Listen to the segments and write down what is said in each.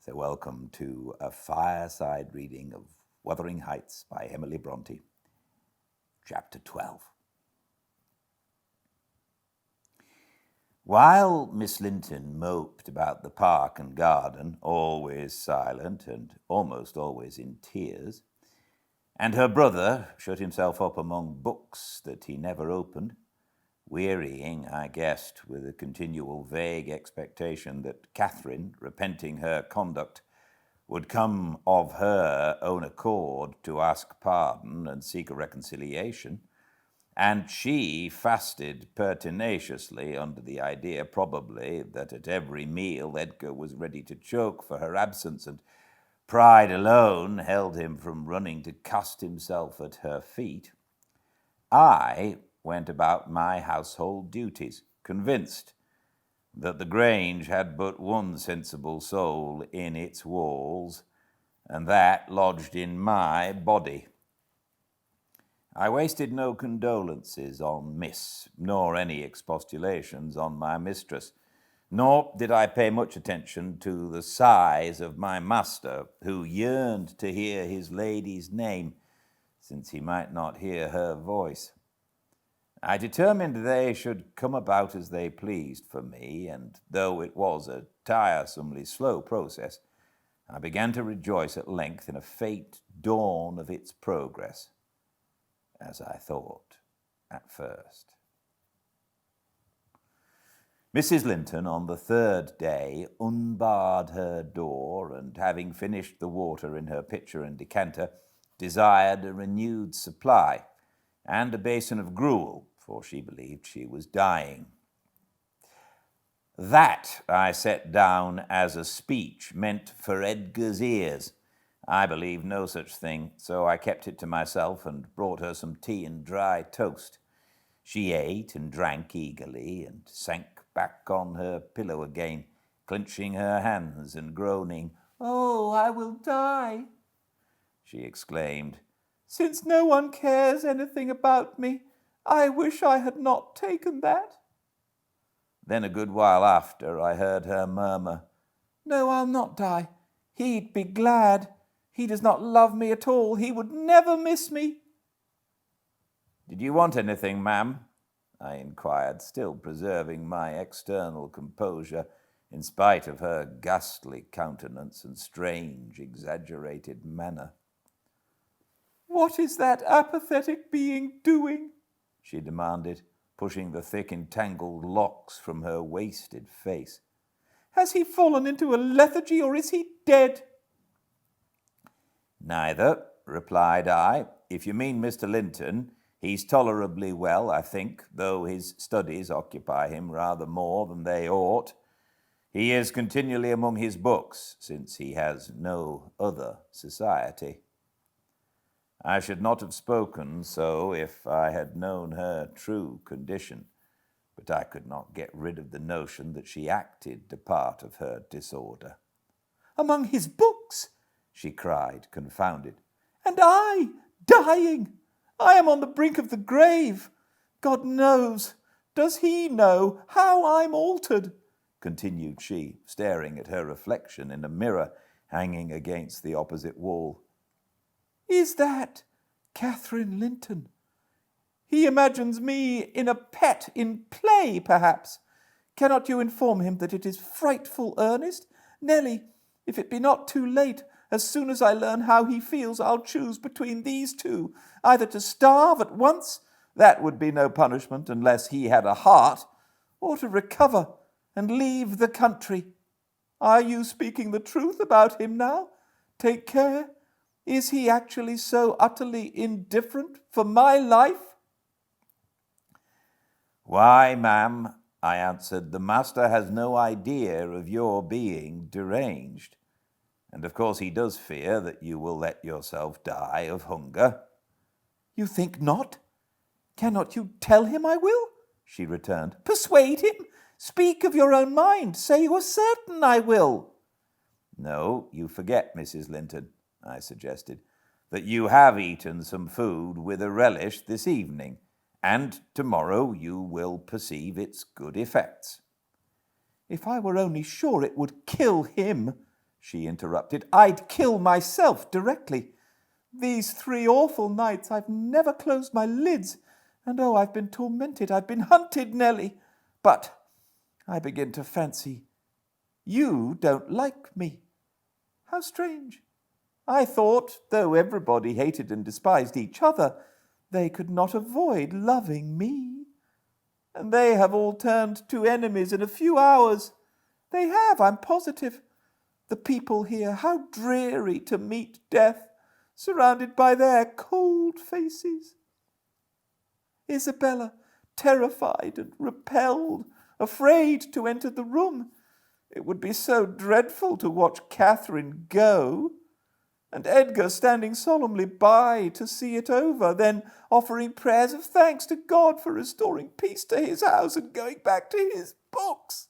So welcome to a fireside reading of Wuthering Heights by Emily Brontë, Chapter 12. While Miss Linton moped about the park and garden, always silent and almost always in tears, and her brother shut himself up among books that he never opened, wearying, I guessed, with a continual vague expectation that Catherine, repenting her conduct, would come of her own accord to ask pardon and seek a reconciliation, and she fasted pertinaciously under the idea, probably, that at every meal Edgar was ready to choke for her absence, and pride alone held him from running to cast himself at her feet. I went about my household duties, convinced that the Grange had but one sensible soul in its walls, and that lodged in my body. I wasted no condolences on Miss, nor any expostulations on my mistress, nor did I pay much attention to the sighs of my master, who yearned to hear his lady's name, since he might not hear her voice. I determined they should come about as they pleased for me, and though it was a tiresomely slow process, I began to rejoice at length in a faint dawn of its progress, as I thought at first. Mrs. Linton, on the third day, unbarred her door, and having finished the water in her pitcher and decanter, desired a renewed supply, and a basin of gruel, for she believed she was dying. That I set down as a speech meant for Edgar's ears. I believed no such thing, so I kept it to myself and brought her some tea and dry toast. She ate and drank eagerly and sank back on her pillow again, clenching her hands and groaning. "Oh, I will die," she exclaimed. "Since no one cares anything about me, I wish I had not taken that." Then a good while after I heard her murmur, "No, I'll not die. He'd be glad. He does not love me at all. He would never miss me." "Did you want anything, ma'am?" I inquired, still preserving my external composure, in spite of her ghastly countenance and strange, exaggerated manner. "What is that apathetic being doing?" she demanded, pushing the thick, entangled locks from her wasted face. "Has he fallen into a lethargy, or is he dead?" "Neither," replied I. "If you mean Mr. Linton, he's tolerably well, I think, though his studies occupy him rather more than they ought. He is continually among his books, since he has no other society." I should not have spoken so if I had known her true condition, but I could not get rid of the notion that she acted the part of her disorder. "Among his books!" she cried, confounded. "And I, dying! I am on the brink of the grave. God knows, does he know, how I'm altered?" continued she, staring at her reflection in a mirror hanging against the opposite wall. "Is that Catherine Linton? He imagines me in a pet in play, perhaps. Cannot you inform him that it is frightful earnest? Nelly, if it be not too late, as soon as I learn how he feels, I'll choose between these two, either to starve at once, that would be no punishment unless he had a heart, or to recover and leave the country. Are you speaking the truth about him now? Take care. Is he actually so utterly indifferent for my life?" "Why, ma'am," I answered, "the master has no idea of your being deranged. And of course he does fear that you will let yourself die of hunger." "You think not? Cannot you tell him I will?" she returned. "Persuade him? Speak of your own mind. Say you are certain I will." "No, you forget, Mrs. Linton," I suggested, "that you have eaten some food with a relish this evening, and tomorrow you will perceive its good effects." "If I were only sure it would kill him," she interrupted. "I'd kill myself directly. These 3 awful nights I've never closed my lids, and oh, I've been tormented, I've been hunted, Nellie. But I begin to fancy you don't like me. How strange. I thought, though everybody hated and despised each other, they could not avoid loving me. And they have all turned to enemies in a few hours. They have, I'm positive. The people here, how dreary to meet death, surrounded by their cold faces. Isabella, terrified and repelled, afraid to enter the room. It would be so dreadful to watch Catherine go, and Edgar standing solemnly by to see it over, then offering prayers of thanks to God for restoring peace to his house and going back to his books.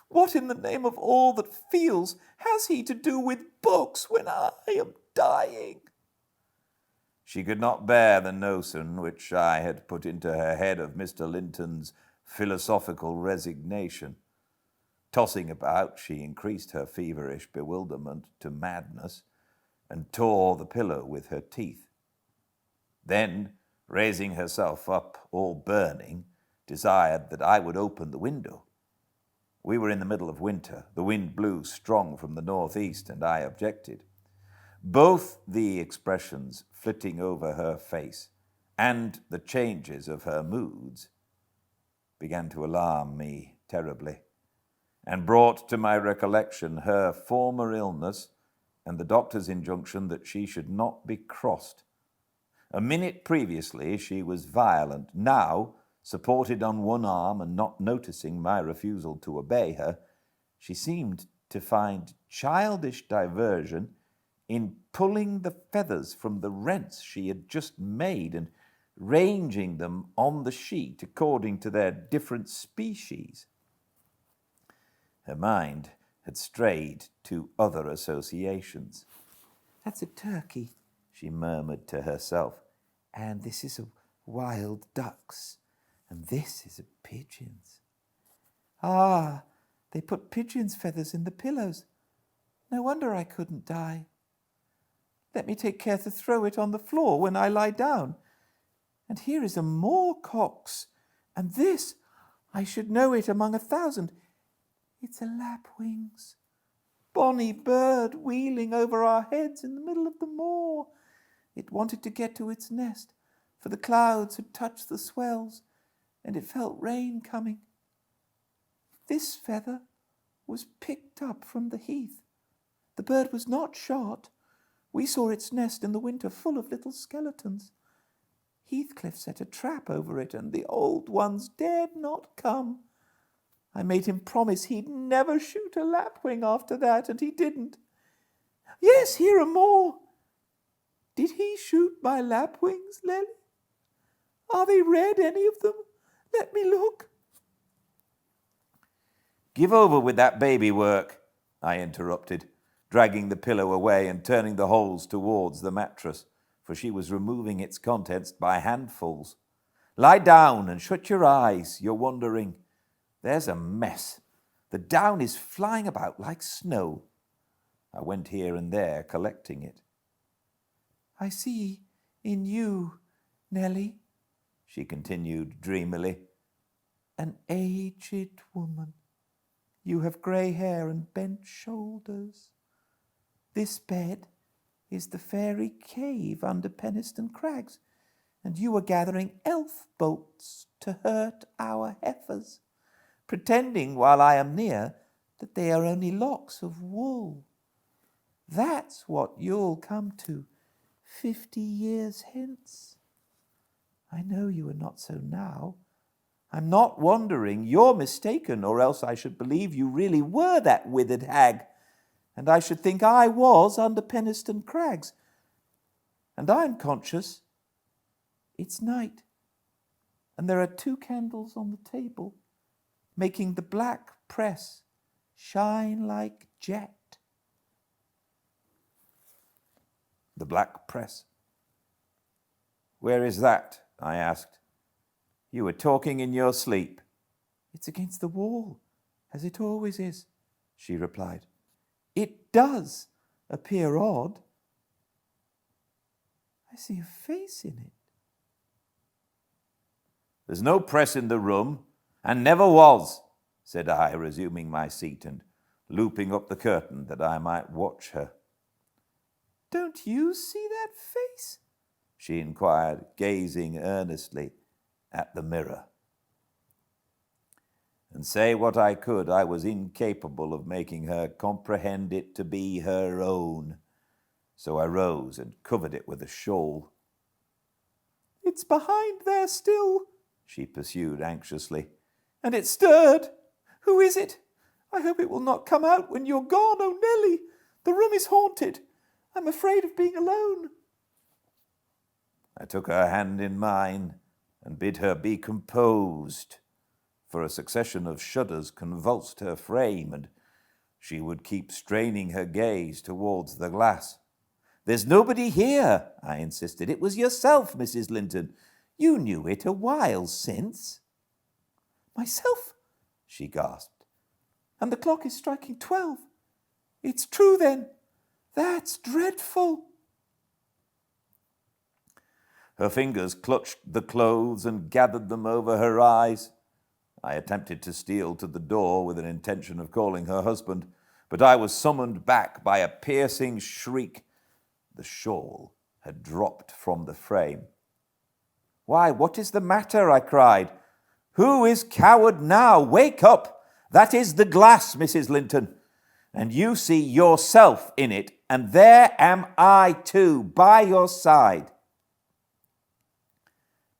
What in the name of all that feels has he to do with books when I am dying?" She could not bear the notion which I had put into her head of Mr. Linton's philosophical resignation. Tossing about, she increased her feverish bewilderment to madness and tore the pillow with her teeth. Then, raising herself up, all burning, desired that I would open the window. We were in the middle of winter. The wind blew strong from the northeast, and I objected. Both the expressions flitting over her face and the changes of her moods began to alarm me terribly, and brought to my recollection her former illness and the doctor's injunction that she should not be crossed. A minute previously she was violent. Now, supported on one arm and not noticing my refusal to obey her, she seemed to find childish diversion in pulling the feathers from the rents she had just made and ranging them on the sheet according to their different species. Her mind had strayed to other associations. "That's a turkey," she murmured to herself, "and this is a wild ducks, and this is a pigeon's. Ah, they put pigeons' feathers in the pillows. No wonder I couldn't die. Let me take care to throw it on the floor when I lie down. And here is a moorcock's, and this, I should know it among 1,000. It's a lapwing's. Bonny bird wheeling over our heads in the middle of the moor. It wanted to get to its nest, for the clouds had touched the swells, and it felt rain coming. This feather was picked up from the heath. The bird was not shot. We saw its nest in the winter full of little skeletons. Heathcliff set a trap over it, and the old ones dared not come. I made him promise he'd never shoot a lapwing after that, and he didn't. Yes, here are more. Did he shoot my lapwings, Lily? Are they red, any of them? Let me look." "Give over with that baby work," I interrupted, dragging the pillow away and turning the holes towards the mattress, for she was removing its contents by handfuls. "Lie down and shut your eyes. You're wondering. There's a mess. The down is flying about like snow." I went here and there, collecting it. "I see in you, Nellie," she continued dreamily, "an aged woman. You have grey hair and bent shoulders. This bed is the fairy cave under Penistone Crags, and you are gathering elf bolts to hurt our heifers, pretending while I am near that they are only locks of wool. That's what you'll come to 50 years hence. I know you are not so now. I'm not wondering. You're mistaken, or else I should believe you really were that withered hag, and I should think I was under Penistone Crags. And I'm conscious it's night, and there are 2 candles on the table, making the black press shine like jet." "The black press? Where is that?" I asked. "You were talking in your sleep." "It's against the wall, as it always is," she replied. It does appear odd. I see a face in it. There's no press in the room, and never was, said I, resuming my seat and looping up the curtain that I might watch her. Don't you see that face? She inquired, gazing earnestly at the mirror. And say what I could, I was incapable of making her comprehend it to be her own. So I rose and covered it with a shawl. It's behind there still, she pursued anxiously. And it stirred. Who is it? I hope it will not come out when you're gone, oh Nellie. The room is haunted. I'm afraid of being alone. I took her hand in mine and bid her be composed, for a succession of shudders convulsed her frame, and she would keep straining her gaze towards the glass. There's nobody here, I insisted. It was yourself, Mrs. Linton. You knew it a while since. Myself, she gasped. And the clock is striking 12. It's true, then. That's dreadful. Her fingers clutched the clothes and gathered them over her eyes. I attempted to steal to the door with an intention of calling her husband, but I was summoned back by a piercing shriek. The shawl had dropped from the frame. Why, what is the matter? I cried. Who is coward now? Wake up! That is the glass, Mrs. Linton, and you see yourself in it, and there am I too, by your side.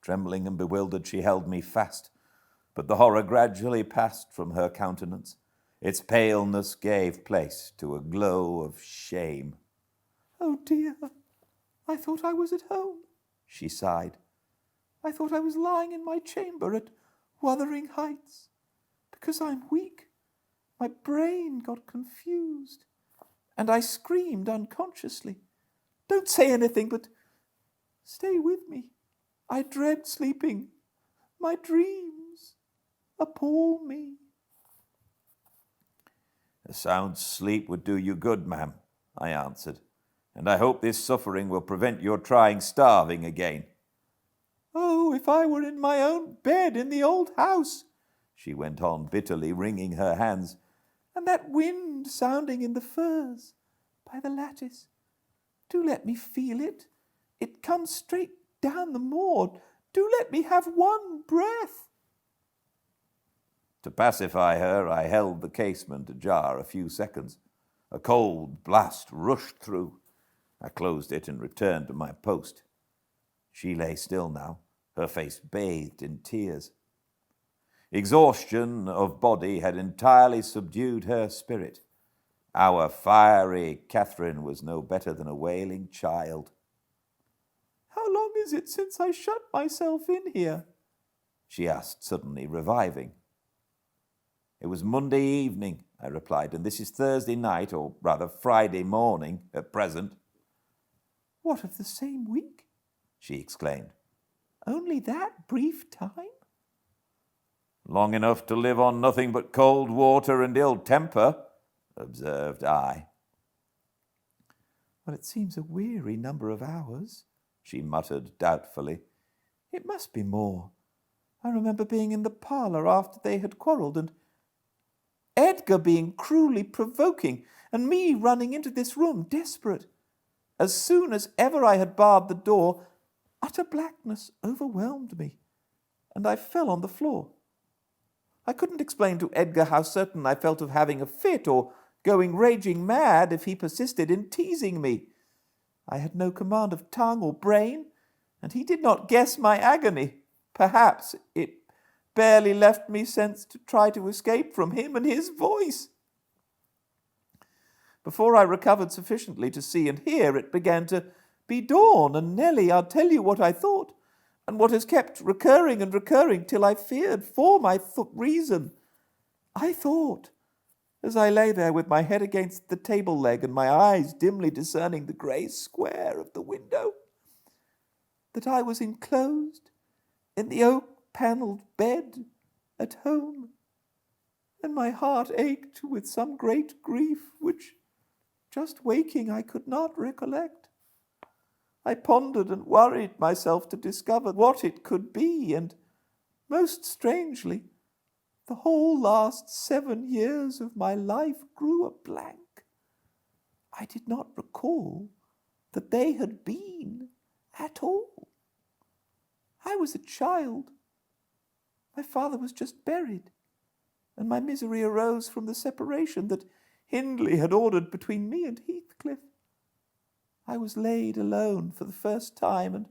Trembling and bewildered, she held me fast, but the horror gradually passed from her countenance. Its paleness gave place to a glow of shame. Oh dear, I thought I was at home, she sighed. I thought I was lying in my chamber at Wuthering Heights. Because I'm weak, my brain got confused, and I screamed unconsciously. Don't say anything, but stay with me. I dread sleeping. My dreams appall me. A sound sleep would do you good, ma'am, I answered, and I hope this suffering will prevent your trying starving again. Oh, if I were in my own bed in the old house, she went on bitterly, wringing her hands, and that wind sounding in the firs by the lattice. Do let me feel it. It comes straight down the moor. Do let me have one breath. To pacify her, I held the casement ajar a few seconds. A cold blast rushed through. I closed it and returned to my post. She lay still now, her face bathed in tears. Exhaustion of body had entirely subdued her spirit. Our fiery Catherine was no better than a wailing child. How long is it since I shut myself in here? She asked, suddenly reviving. It was Monday evening, I replied, and this is Thursday night, or rather Friday morning at present. What, of the same week? She exclaimed. Only that brief time? Long enough to live on nothing but cold water and ill temper, observed I. Well, it seems a weary number of hours, she muttered doubtfully. It must be more. I remember being in the parlour after they had quarrelled, and Edgar being cruelly provoking, and me running into this room, desperate. As soon as ever I had barred the door, utter blackness overwhelmed me, and I fell on the floor. I couldn't explain to Edgar how certain I felt of having a fit or going raging mad if he persisted in teasing me. I had no command of tongue or brain, and he did not guess my agony. Perhaps it barely left me sense to try to escape from him and his voice. Before I recovered sufficiently to see and hear, it began to be dawn, and Nellie, I'll tell you what I thought, and what has kept recurring and recurring till I feared for my reason. I thought, as I lay there with my head against the table leg and my eyes dimly discerning the grey square of the window, that I was enclosed in the oak-panelled bed at home, and my heart ached with some great grief which Just waking, I could not recollect. I pondered and worried myself to discover what it could be, and most strangely, the whole last 7 years of my life grew a blank. I did not recall that they had been at all. I was a child. My father was just buried, and my misery arose from the separation that Hindley had ordered between me and Heathcliff. I was laid alone for the first time, and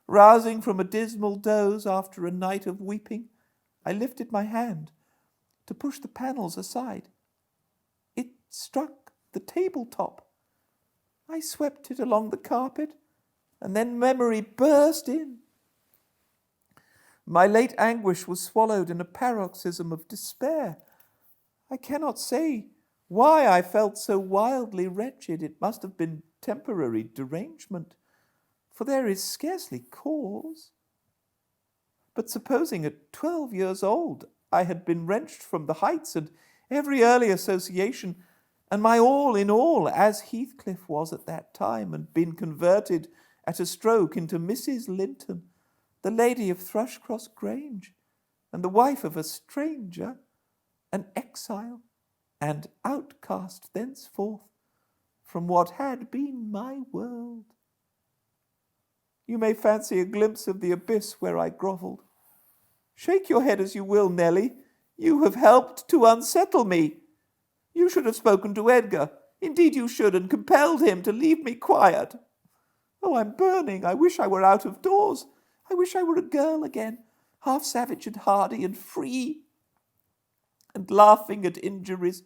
rousing from a dismal doze after a night of weeping, I lifted my hand to push the panels aside. It struck the tabletop. I swept it along the carpet, and then memory burst in. My late anguish was swallowed in a paroxysm of despair. I cannot say why I felt so wildly wretched. It must have been temporary derangement, for there is scarcely cause. But supposing at 12 years old I had been wrenched from the heights and every early association, and my all in all, as Heathcliff was at that time, and been converted at a stroke into Mrs. Linton, the lady of Thrushcross Grange, and the wife of a stranger, an exile, and outcast thenceforth from what had been my world. You may fancy a glimpse of the abyss where I grovelled. Shake your head as you will, Nelly, you have helped to unsettle me. You should have spoken to Edgar. Indeed you should, and compelled him to leave me quiet. Oh, I'm burning. I wish I were out of doors. I wish I were a girl again, half savage and hardy and free, and laughing at injuries,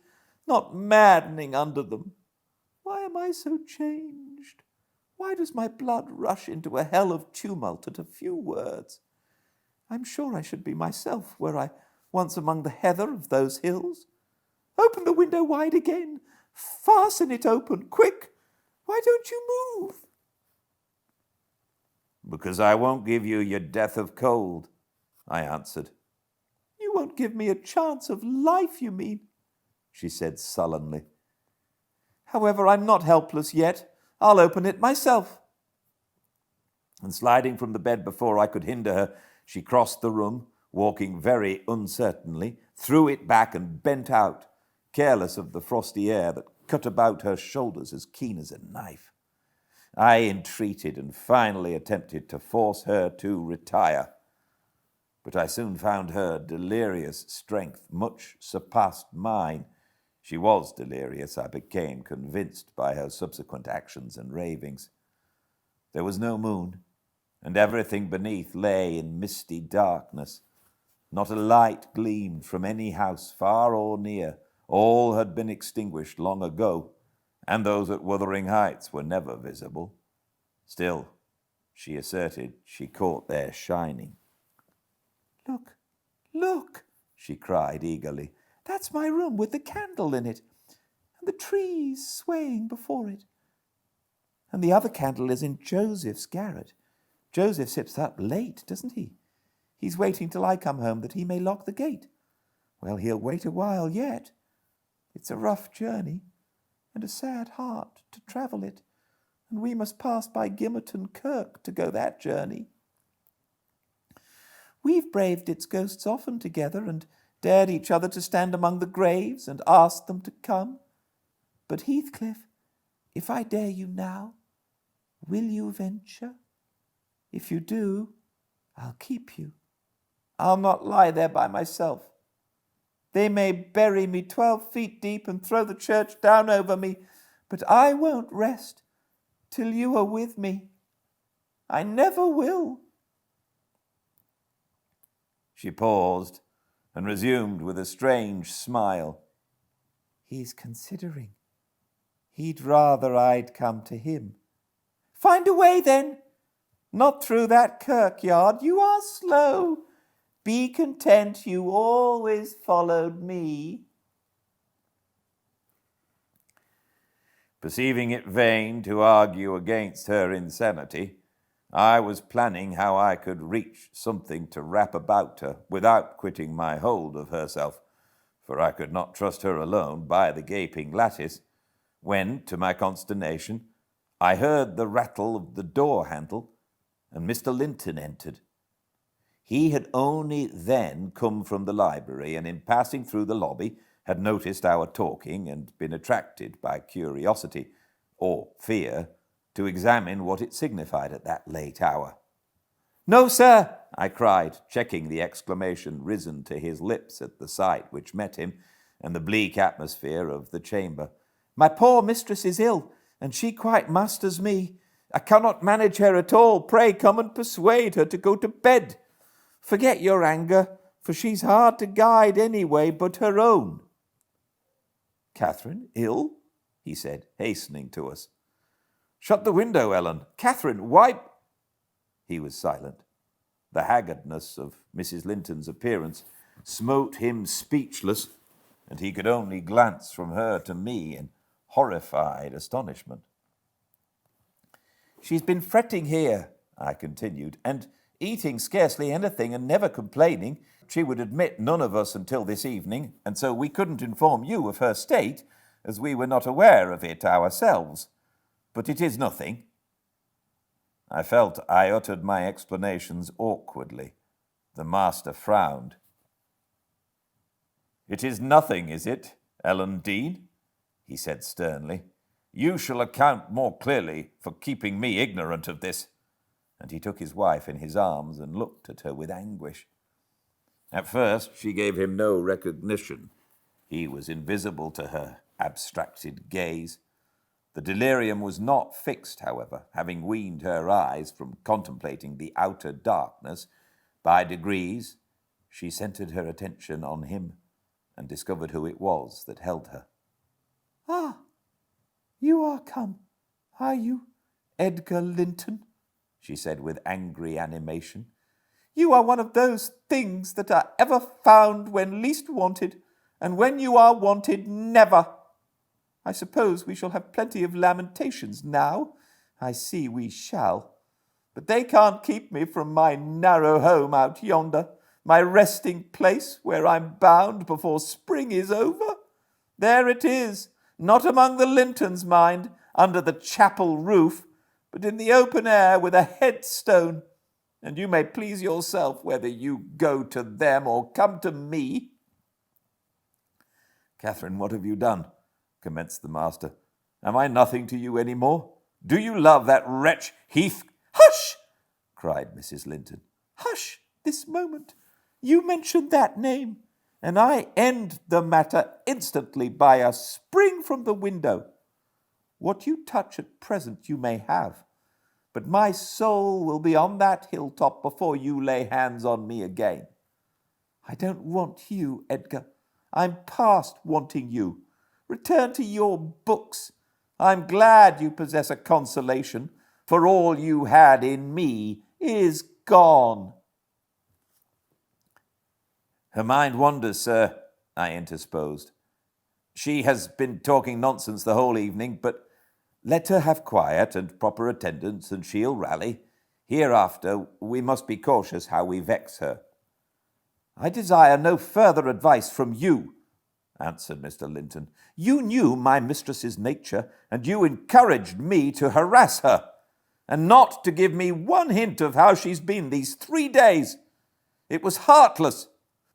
not maddening under them. Why am I so changed? Why does my blood rush into a hell of tumult at a few words? I'm sure I should be myself were I once among the heather of those hills. Open the window wide again. Fasten it open, quick. Why don't you move? Because I won't give you your death of cold, I answered. You won't give me a chance of life, you mean, she said sullenly. However, I'm not helpless yet. I'll open it myself. And sliding from the bed before I could hinder her, she crossed the room, walking very uncertainly, threw it back and bent out, careless of the frosty air that cut about her shoulders as keen as a knife. I entreated and finally attempted to force her to retire, but I soon found her delirious strength much surpassed mine. She was delirious, I became convinced by her subsequent actions and ravings. There was no moon, and everything beneath lay in misty darkness. Not a light gleamed from any house, far or near. All had been extinguished long ago, and those at Wuthering Heights were never visible. Still, she asserted, she caught their shining. Look, look, she cried eagerly. That's my room with the candle in it, and the trees swaying before it. And the other candle is in Joseph's garret. Joseph sits up late, doesn't he? He's waiting till I come home that he may lock the gate. Well, he'll wait a while yet. It's a rough journey, and a sad heart to travel it, and we must pass by Gimmerton Kirk to go that journey. We've braved its ghosts often together, and dared each other to stand among the graves and ask them to come. But Heathcliff, if I dare you now, will you venture? If you do, I'll keep you. I'll not lie there by myself. They may bury me 12 feet deep and throw the church down over me, but I won't rest till you are with me. I never will. She paused and resumed with a strange smile. He's considering. He'd rather I'd come to him. Find a way, then. Not through that kirkyard. You are slow. Be content you always followed me. Perceiving it vain to argue against her insanity, I was planning how I could reach something to wrap about her without quitting my hold of herself, for I could not trust her alone by the gaping lattice, when, to my consternation, I heard the rattle of the door handle and Mr. Linton entered. He had only then come from the library and in passing through the lobby had noticed our talking and been attracted by curiosity, or fear, to examine what it signified at that late hour. "No, sir," I cried, checking the exclamation risen to his lips at the sight which met him and the bleak atmosphere of the chamber. "My poor mistress is ill, and she quite masters me. I cannot manage her at all. Pray come and persuade her to go to bed. Forget your anger, for she's hard to guide any way but her own." "Catherine, ill?" he said, hastening to us. "Shut the window, Ellen. Catherine, why—" He was silent. The haggardness of Mrs. Linton's appearance smote him speechless, and he could only glance from her to me in horrified astonishment. "She's been fretting here," I continued, "and eating scarcely anything and never complaining. She would admit none of us until this evening, and so we couldn't inform you of her state, as we were not aware of it ourselves. But it is nothing." I felt I uttered my explanations awkwardly. The master frowned. "It is nothing, is it, Ellen Dean?" he said sternly. "You shall account more clearly for keeping me ignorant of this." And he took his wife in his arms and looked at her with anguish. At first she gave him no recognition. He was invisible to her abstracted gaze. The delirium was not fixed, however, having weaned her eyes from contemplating the outer darkness. By degrees she centered her attention on him and discovered who it was that held her. "Ah, you are come, are you, Edgar Linton?" she said with angry animation. "You are one of those things that are ever found when least wanted, and when you are wanted, never. I suppose we shall have plenty of lamentations now. I see we shall. But they can't keep me from my narrow home out yonder, my resting place where I'm bound before spring is over. There it is, not among the Lintons, mind, under the chapel roof, but in the open air with a headstone. And you may please yourself whether you go to them or come to me." "Catherine, what have you done?" commenced the master. "Am I nothing to you any more? Do you love that wretch Heath—" "Hush!" cried Mrs. Linton. "Hush this moment. You mention that name, and I end the matter instantly by a spring from the window. What you touch at present you may have, but my soul will be on that hilltop before you lay hands on me again. I don't want you, Edgar. I'm past wanting you. Return to your books. I'm glad you possess a consolation, for all you had in me is gone." "Her mind wanders, sir," I interposed. "She has been talking nonsense the whole evening, but let her have quiet and proper attendance, and she'll rally. Hereafter we must be cautious how we vex her." "I desire no further advice from you," answered Mr. Linton. "You knew my mistress's nature, and you encouraged me to harass her, and not to give me one hint of how she's been these 3 days. It was heartless.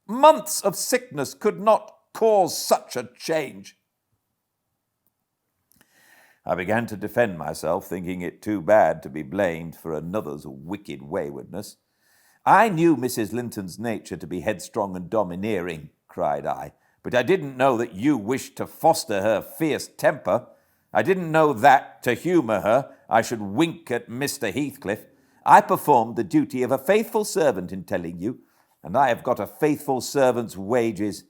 Months of sickness could not cause such a change." I began to defend myself, thinking it too bad to be blamed for another's wicked waywardness. "I knew Mrs. Linton's nature to be headstrong and domineering," cried I, "but I didn't know that you wished to foster her fierce temper. I didn't know that, to humour her, I should wink at Mr. Heathcliff. I performed the duty of a faithful servant in telling you, and I have got a faithful servant's wages.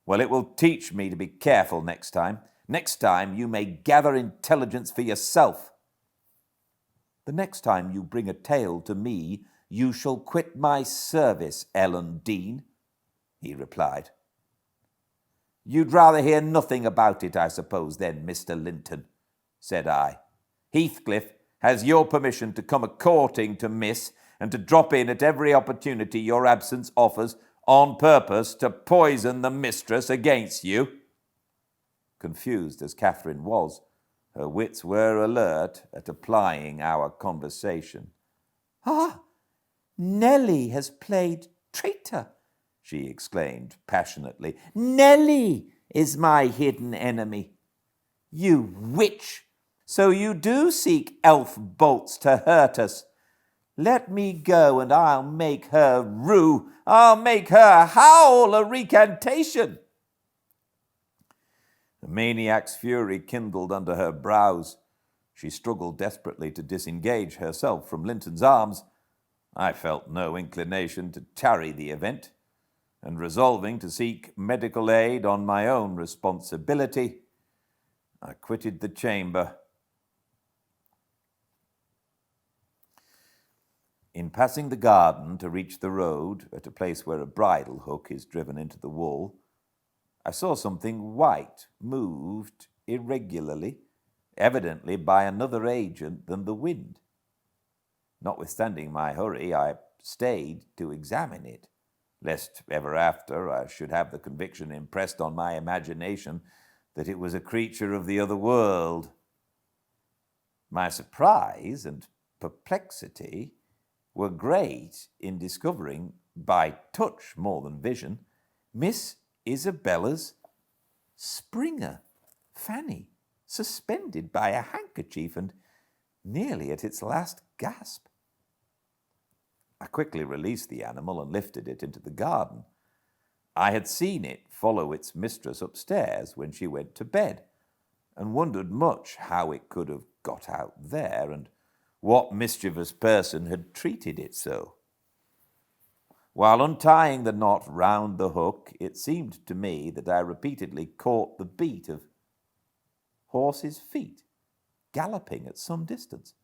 Well, it will teach me to be careful next time. Next time you may gather intelligence for yourself." "The next time you bring a tale to me, you shall quit my service, Ellen Dean," he replied. "You'd rather hear nothing about it, I suppose, then, Mr. Linton," said I. "Heathcliff has your permission to come a-courting to Miss, and to drop in at every opportunity your absence offers, on purpose to poison the mistress against you." confused as Catherine was, her wits were alert at applying our conversation. "Ah, Nellie has played traitor," she exclaimed passionately. "Nellie is my hidden enemy." "You witch! So you do seek elf bolts to hurt us. Let me go and I'll make her rue. I'll make her howl a recantation." The maniac's fury kindled under her brows. She struggled desperately to disengage herself from Linton's arms. I felt no inclination to tarry the event, and resolving to seek medical aid on my own responsibility, I quitted the chamber. In passing the garden to reach the road at a place where a bridle hook is driven into the wall, I saw something white moved irregularly, evidently by another agent than the wind. Notwithstanding my hurry, I stayed to examine it, lest ever after I should have the conviction impressed on my imagination that it was a creature of the other world. My surprise and perplexity were great in discovering, by touch more than vision, Miss Isabella's Springer fanny, suspended by a handkerchief and nearly at its last gasp. I quickly released the animal and lifted it into the garden. I had seen it follow its mistress upstairs when she went to bed, and wondered much how it could have got out there, and what mischievous person had treated it so. While untying the knot round the hook, it seemed to me that I repeatedly caught the beat of horses' feet galloping at some distance.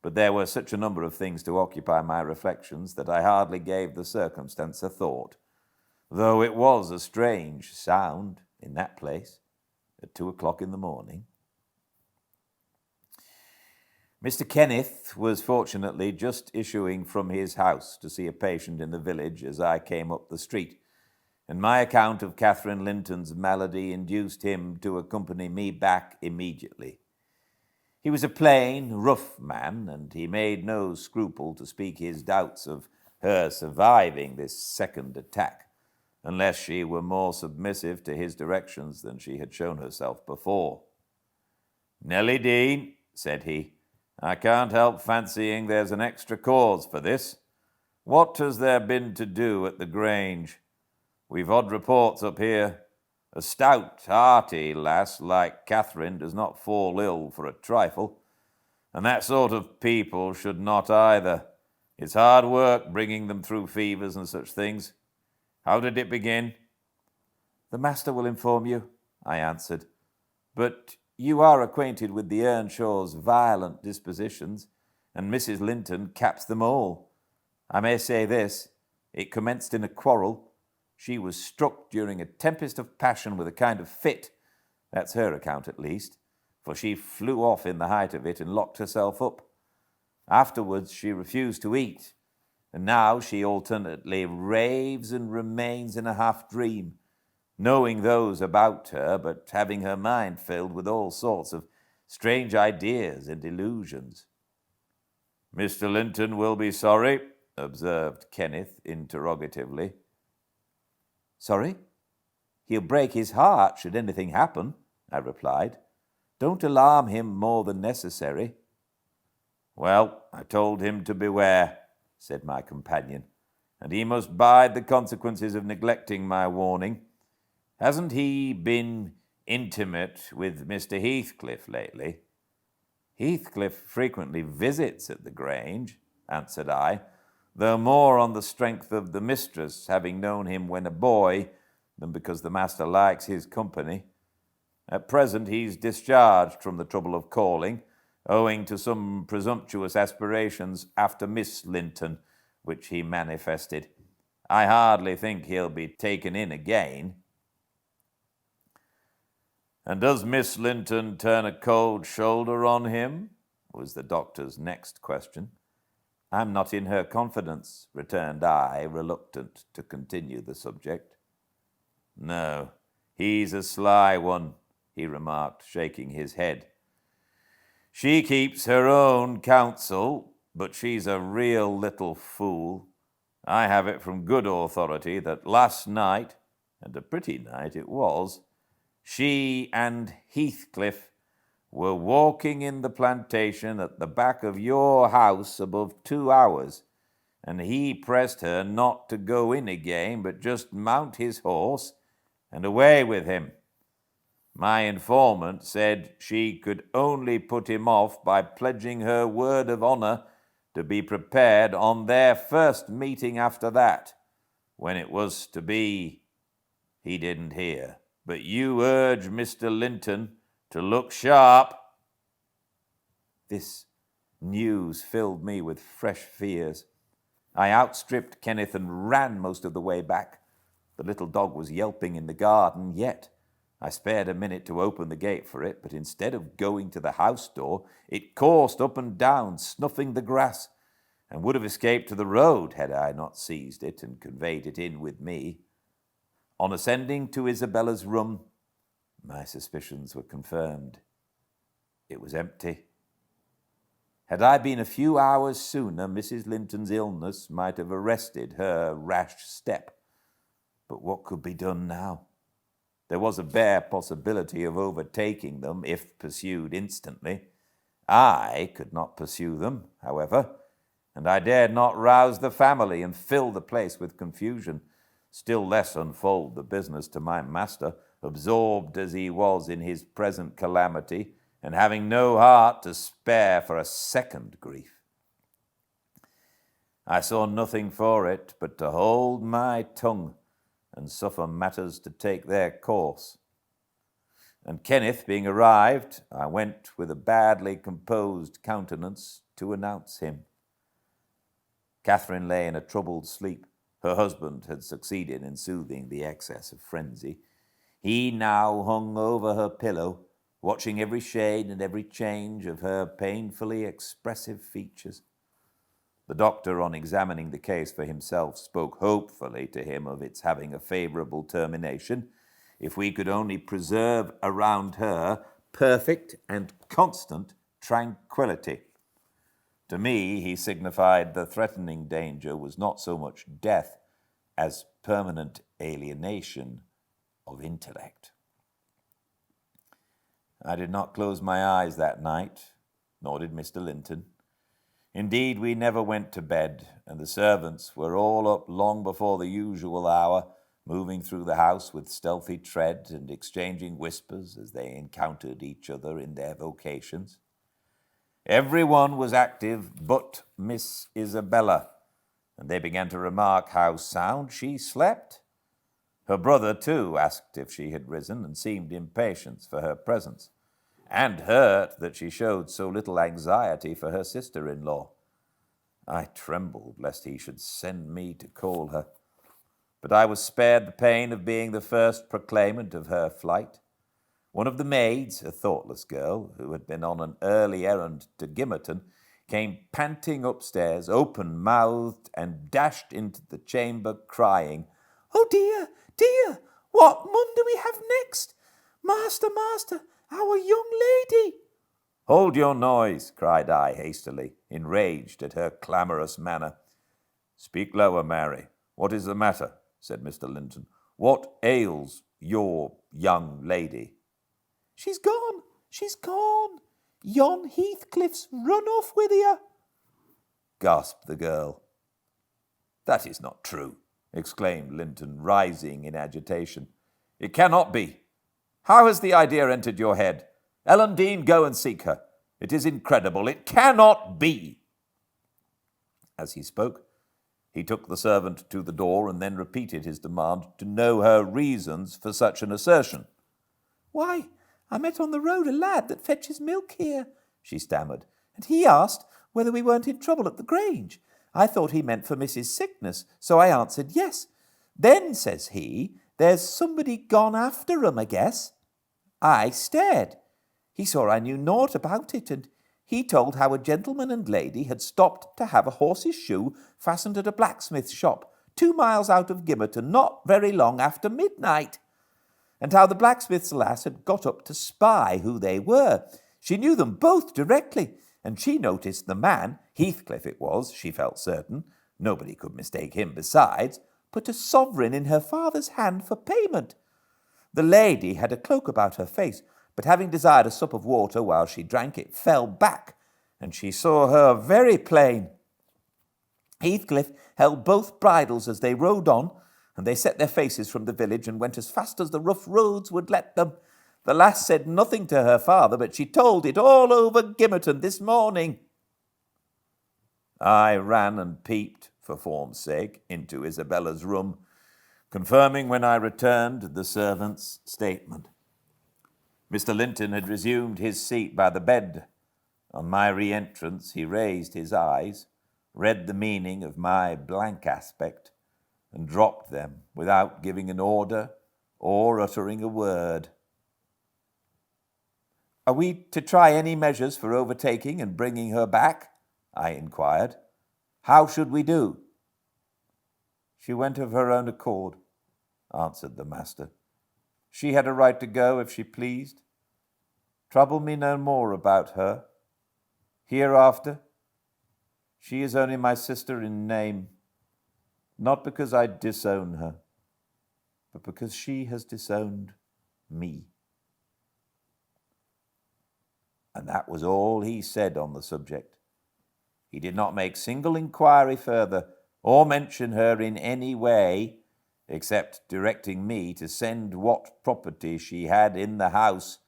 But there were such a number of things to occupy my reflections that I hardly gave the circumstance a thought, though it was a strange sound in that place at 2 o'clock in the morning. Mr. Kenneth was fortunately just issuing from his house to see a patient in the village as I came up the street, and my account of Catherine Linton's malady induced him to accompany me back immediately. He was a plain, rough man, and he made no scruple to speak his doubts of her surviving this second attack, unless she were more submissive to his directions than she had shown herself before. "Nellie Dean," said he, "I can't help fancying there's an extra cause for this. What has there been to do at the Grange? We've odd reports up here. A stout, hearty lass like Catherine does not fall ill for a trifle, and that sort of people should not either. It's hard work bringing them through fevers and such things. How did it begin?" "The master will inform you," I answered. "But you are acquainted with the Earnshaw's violent dispositions, and Mrs. Linton caps them all. I may say this, it commenced in a quarrel. She was struck during a tempest of passion with a kind of fit. That's her account at least, for she flew off in the height of it and locked herself up. Afterwards she refused to eat, and now she alternately raves and remains in a half-dream, knowing those about her, but having her mind filled with all sorts of strange ideas and illusions." "Mr. Linton will be sorry," observed Kenneth interrogatively. "Sorry? He'll break his heart should anything happen," I replied. "Don't alarm him more than necessary." "Well, I told him to beware," said my companion, "and he must bide the consequences of neglecting my warning. Hasn't he been intimate with Mr. Heathcliff lately?" "Heathcliff frequently visits at the Grange," answered I, "though more on the strength of the mistress having known him when a boy than because the master likes his company. At present he's discharged from the trouble of calling, owing to some presumptuous aspirations after Miss Linton, which he manifested. I hardly think he'll be taken in again." "And does Miss Linton turn a cold shoulder on him?" was the doctor's next question. "I'm not in her confidence," returned I, reluctant to continue the subject. "No, He's a sly one, he remarked, shaking his head. She keeps her own counsel, but she's a real little fool. I have it from good authority that last night, and a pretty night it was, she and Heathcliff were walking in the plantation at the back of your house above 2 hours, and he pressed her not to go in again, but just mount his horse and away with him. My informant said she could only put him off by pledging her word of honor to be prepared on their first meeting after that. When it was to be, he didn't hear. But you urge Mr. Linton to look sharp. This news filled me with fresh fears. I outstripped Kenneth and ran most of the way back. The little dog was yelping in the garden, yet I spared a minute to open the gate for it, but instead of going to the house door, it coursed up and down, snuffing the grass, and would have escaped to the road had I not seized it and conveyed it in with me. On ascending to Isabella's room, my suspicions were confirmed. It was empty. Had I been a few hours sooner, Mrs. Linton's illness might have arrested her rash step. But what could be done now? There was a bare possibility of overtaking them if pursued instantly. I could not pursue them, however, and I dared not rouse the family and fill the place with confusion, still less unfold the business to my master, absorbed as he was in his present calamity, and having no heart to spare for a second grief. I saw nothing for it but to hold my tongue and suffer matters to take their course. And Kenneth being arrived, I went with a badly composed countenance to announce him. Catherine lay in a troubled sleep. Her husband had succeeded in soothing the excess of frenzy. He now hung over her pillow, watching every shade and every change of her painfully expressive features. The doctor, on examining the case for himself, spoke hopefully to him of its having a favorable termination, if we could only preserve around her perfect and constant tranquility. To me, he signified the threatening danger was not so much death as permanent alienation of intellect. I did not close my eyes that night, nor did Mr. Linton. Indeed, we never went to bed, and the servants were all up long before the usual hour, moving through the house with stealthy tread and exchanging whispers as they encountered each other in their vocations. Every one was active but Miss Isabella, and they began to remark how sound she slept. Her brother, too, asked if she had risen and seemed impatient for her presence, and hurt that she showed so little anxiety for her sister-in-law. I trembled lest he should send me to call her, but I was spared the pain of being the first proclaimant of her flight. One of the maids, a thoughtless girl who had been on an early errand to Gimmerton, came panting upstairs, open-mouthed, and dashed into the chamber, crying, "Oh dear, dear, what mun do we have next? Master, master, our young lady!" "Hold your noise," cried I hastily, enraged at her clamorous manner. "Speak lower, Mary. What is the matter?" said Mr. Linton. "What ails your young lady?" "She's gone, she's gone. Yon Heathcliff's run off with her," gasped the girl. "That is not true," exclaimed Linton, rising in agitation. "It cannot be. How has the idea entered your head? Ellen Dean, go and seek her. It is incredible. It cannot be." As he spoke, he took the servant to the door and then repeated his demand to know her reasons for such an assertion. "Why, I met on the road a lad that fetches milk here," she stammered, "and he asked whether we weren't in trouble at the Grange. I thought he meant for Mrs. Sickness, so I answered yes. Then, says he, there's somebody gone after 'em, I guess. I stared. He saw I knew naught about it, and he told how a gentleman and lady had stopped to have a horse's shoe fastened at a blacksmith's shop 2 miles out of Gimmerton, not very long after midnight. and how the blacksmith's lass had got up to spy who they were. She knew them both directly, and she noticed the man, Heathcliff it was, she felt certain, nobody could mistake him besides, put a sovereign in her father's hand for payment. The lady had a cloak about her face, but having desired a sup of water while she drank it, fell back, and she saw her very plain. Heathcliff held both bridles as they rode on, and they set their faces from the village and went as fast as the rough roads would let them. The lass said nothing to her father, but she told it all over Gimmerton this morning. I ran and peeped, for form's sake, into Isabella's room, confirming when I returned the servant's statement. Mr. Linton had resumed his seat by the bed. On my re-entrance, he raised his eyes, read the meaning of my blank aspect, and dropped them without giving an order or uttering a word. "Are we to try any measures for overtaking and bringing her back?" I inquired. "How should we do?" "She went of her own accord," answered the master. "She had a right to go if she pleased. Trouble me no more about her. Hereafter, she is only my sister in name, not because I disown her, but because she has disowned me." And that was all he said on the subject. He did not make single inquiry further, or mention her in any way, except directing me to send what property she had in the house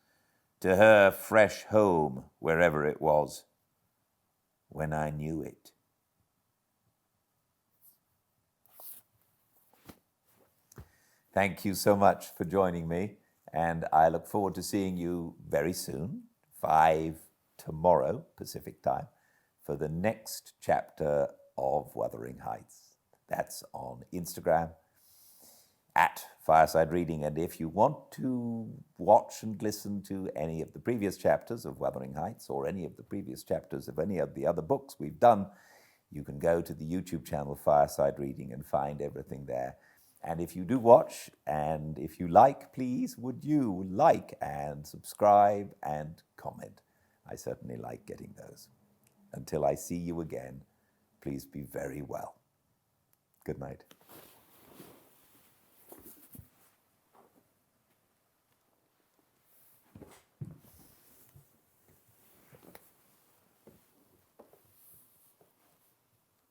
to her fresh home, wherever it was, when I knew it. Thank you so much for joining me, and I look forward to seeing you very soon, 5 tomorrow, Pacific time, for the next chapter of Wuthering Heights. That's on Instagram, at Fireside Reading. And if you want to watch and listen to any of the previous chapters of Wuthering Heights or any of the previous chapters of any of the other books we've done, you can go to the YouTube channel Fireside Reading and find everything there. And if you do watch, and if you like, please, would you like and subscribe and comment? I certainly like getting those. Until I see you again, please be very well. Good night.